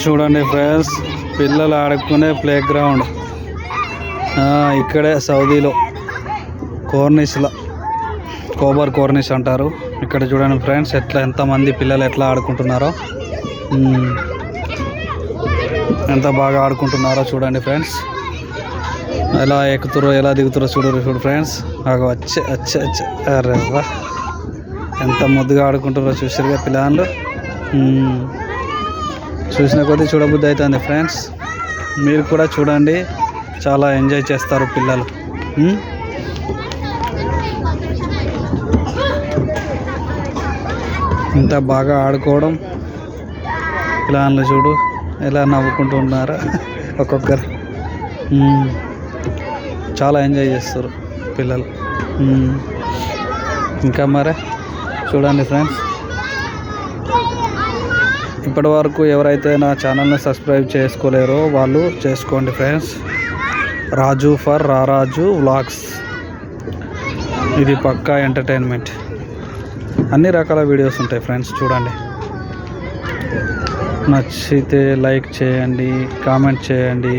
చూడండి ఫ్రెండ్స్, పిల్లలు ఆడుకునే ప్లే గ్రౌండ్ ఇక్కడే సౌదీలో కోర్నిష్లో కోబర్ కోర్నిష్ అంటారు. ఇక్కడ చూడండి ఫ్రెండ్స్, ఎంతమంది పిల్లలు ఎట్లా ఆడుకుంటున్నారో, ఎంత బాగా ఆడుకుంటున్నారో చూడండి ఫ్రెండ్స్. ఎలా ఎక్కుతారో ఎలా దిగుతారో చూడు ఫ్రెండ్స్. వచ్చే వచ్చే వచ్చే అరే వా, ఎంత ముద్దుగా ఆడుకుంటారో చూసారుగా పిల్లలు. చూసిన కొద్దీ చూడబుద్ధి అవుతుంది ఫ్రెండ్స్. మీరు కూడా చూడండి, చాలా ఎంజాయ్ చేస్తారు పిల్లలు. ఇంత బాగా ఆడుకోవడం, పిల్లలు చూడు ఎలా నవ్వుకుంటూ ఉన్నారో ఒక్కొక్కరు. చాలా ఎంజాయ్ చేస్తారు పిల్లలు. ఇంకా మరే చూడండి ఫ్రెండ్స్, ఇప్పటి వరకు ఎవరైతే నా ఛానల్ని సబ్స్క్రైబ్ చేసుకోలేరో వాళ్ళు చేసుకోండి ఫ్రెండ్స్. రాజు ఫర్ రారాజు వ్లాగ్స్, ఇది పక్కా ఎంటర్టైన్మెంట్. అన్ని రకాల వీడియోస్ ఉంటాయి ఫ్రెండ్స్, చూడండి. నచ్చితే లైక్ చేయండి, కామెంట్ చేయండి,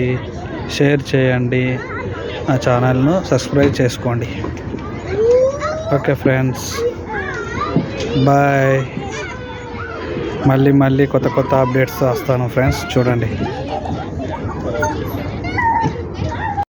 షేర్ చేయండి, నా ఛానల్ను సబ్స్క్రైబ్ చేసుకోండి. Okay friends, bye. మళ్ళీ కొత్త అప్డేట్స్ వస్తాను ఫ్రెండ్స్, చూడండి.